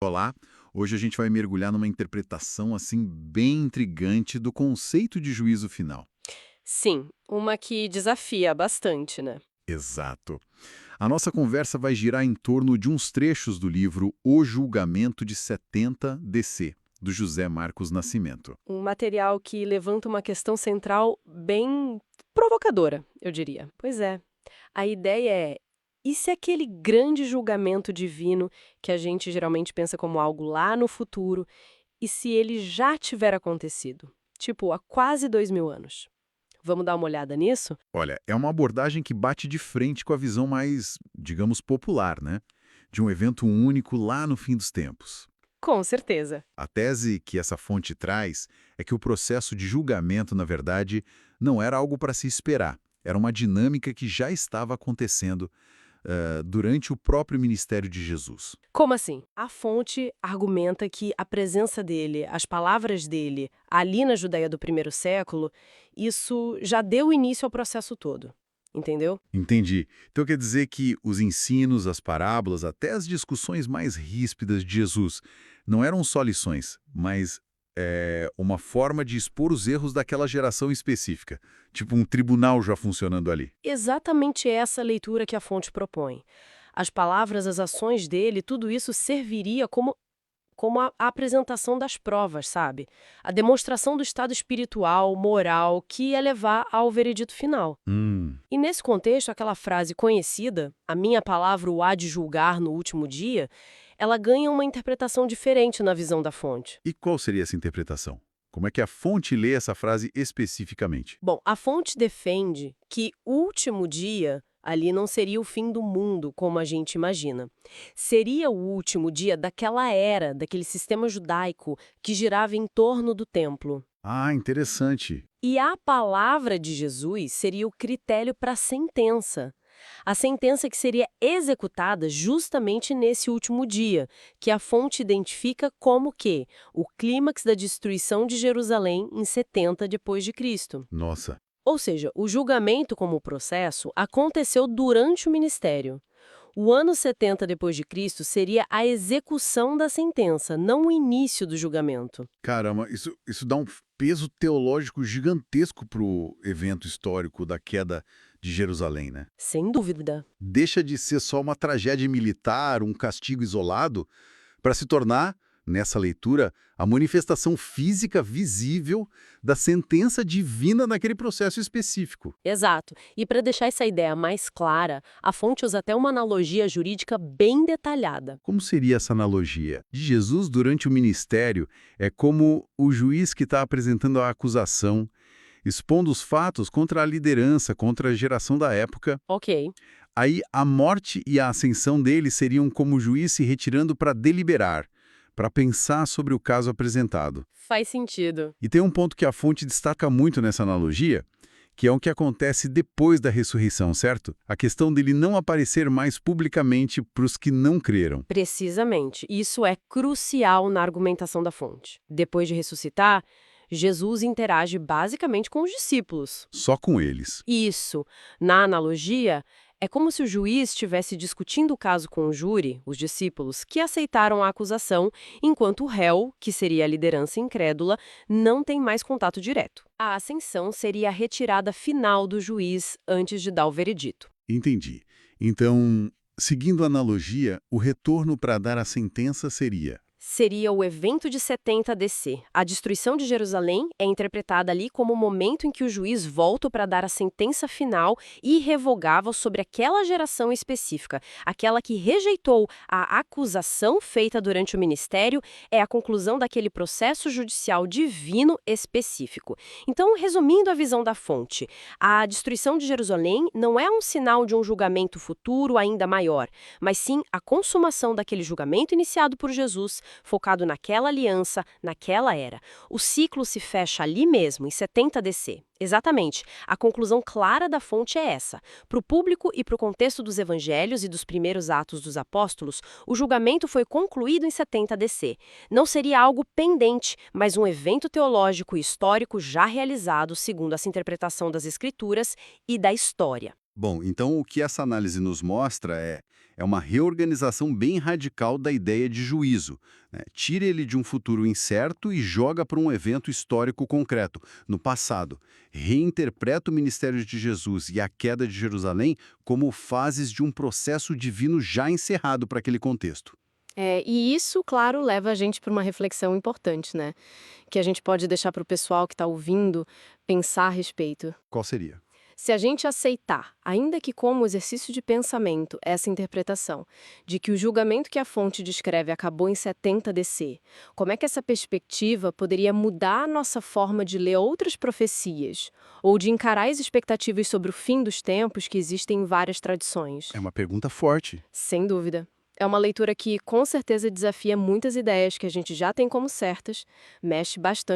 Olá, hoje a gente vai mergulhar numa interpretação assim bem intrigante do conceito de juízo final. Sim, uma que desafia bastante, né? Exato. A nossa conversa vai girar em torno de uns trechos do livro O Julgamento de 70 DC, do José Marcos Nascimento. Um material que levanta uma questão central bem provocadora, eu diria. Pois é. A ideia é: e se aquele grande julgamento divino, que a gente geralmente pensa como algo lá no futuro, e se ele já tiver acontecido? Tipo, há quase 2000 anos. Vamos dar uma olhada nisso? Olha, é uma abordagem que bate de frente com a visão mais, digamos, popular, né? De um evento único lá no fim dos tempos. Com certeza. A tese que essa fonte traz é que o processo de julgamento, na verdade, não era algo para se esperar. Era uma dinâmica que já estava acontecendo durante o próprio ministério de Jesus. Como assim? A fonte argumenta que a presença dele, as palavras dele, ali na Judéia do primeiro século, isso já deu início ao processo todo. Entendeu? Entendi. Então quer dizer que os ensinos, as parábolas, até as discussões mais ríspidas de Jesus não eram só lições, mas uma forma de expor os erros daquela geração específica. Tipo um tribunal já funcionando ali. Exatamente essa leitura que a fonte propõe. As palavras, as ações dele, tudo isso serviria como a apresentação das provas, sabe? A demonstração do estado espiritual, moral, que ia levar ao veredito final. Hum. E nesse contexto, aquela frase conhecida, a minha palavra o há de julgar no último dia, ela ganha uma interpretação diferente na visão da fonte. E qual seria essa interpretação? Como é que a fonte lê essa frase especificamente? Bom, a fonte defende que último dia ali não seria o fim do mundo, como a gente imagina. Seria o último dia daquela era, daquele sistema judaico que girava em torno do templo. Ah, interessante. E a palavra de Jesus seria o critério para a sentença. A sentença que seria executada justamente nesse último dia, que a fonte identifica como que o clímax da destruição de Jerusalém em 70 depois de Cristo. Nossa. Ou seja, o julgamento como processo aconteceu durante o ministério. O ano 70 depois de Cristo seria a execução da sentença, não o início do julgamento. Caramba, isso dá um peso teológico gigantesco para o evento histórico da queda de Jerusalém, né? Sem dúvida. Deixa de ser só uma tragédia militar, um castigo isolado, para se tornar, nessa leitura, a manifestação física visível da sentença divina naquele processo específico. Exato. E para deixar essa ideia mais clara, a fonte usa até uma analogia jurídica bem detalhada. Como seria essa analogia? De Jesus durante o ministério é como o juiz que está apresentando a acusação, expondo os fatos contra a liderança, contra a geração da época. Ok, Aí a morte e a ascensão dele seriam como o juiz se retirando para deliberar, para pensar sobre o caso apresentado. faz sentido. E tem um ponto que a fonte destaca muito nessa analogia, que é o que acontece depois da ressurreição, certo? A questão dele não aparecer mais publicamente para os que não creram. Precisamente. Isso é crucial na argumentação da fonte. Depois de ressuscitar, Jesus interage basicamente com os discípulos. Só com eles. Isso, na analogia, é como se o juiz estivesse discutindo o caso com o júri, os discípulos, que aceitaram a acusação, enquanto o réu, que seria a liderança incrédula, não tem mais contato direto. A ascensão seria a retirada final do juiz antes de dar o veredito. Entendi. Então, seguindo a analogia, o retorno para dar a sentença seria: Seria o evento de 70 DC. A destruição de Jerusalém é interpretada ali como o momento em que o juiz volta para dar a sentença final irrevogável sobre aquela geração específica. Aquela que rejeitou a acusação feita durante o ministério é a conclusão daquele processo judicial divino específico. Então, resumindo a visão da fonte, a destruição de Jerusalém não é um sinal de um julgamento futuro ainda maior, mas sim a consumação daquele julgamento iniciado por Jesus, focado naquela aliança, naquela era. O ciclo se fecha ali mesmo, em 70 DC. Exatamente. A conclusão clara da fonte é essa. Para o público e para o contexto dos evangelhos e dos primeiros atos dos apóstolos, o julgamento foi concluído em 70 DC. Não seria algo pendente, mas um evento teológico e histórico já realizado segundo essa interpretação das escrituras e da história. bom, então o que essa análise nos mostra é É uma reorganização bem radical da ideia de juízo, né? Tira ele de um futuro incerto e joga para um evento histórico concreto, no passado. Reinterpreta o ministério de Jesus e a queda de Jerusalém como fases de um processo divino já encerrado para aquele contexto. E isso, claro, leva a gente para uma reflexão importante, né? Que a gente pode deixar para o pessoal que está ouvindo pensar a respeito. Qual seria? Se a gente aceitar, ainda que como exercício de pensamento, essa interpretação de que o julgamento que a fonte descreve acabou em 70 DC, como é que essa perspectiva poderia mudar a nossa forma de ler outras profecias ou de encarar as expectativas sobre o fim dos tempos que existem em várias tradições? É uma pergunta forte. Sem dúvida. É uma leitura que, com certeza, desafia muitas ideias que a gente já tem como certas, mexe bastante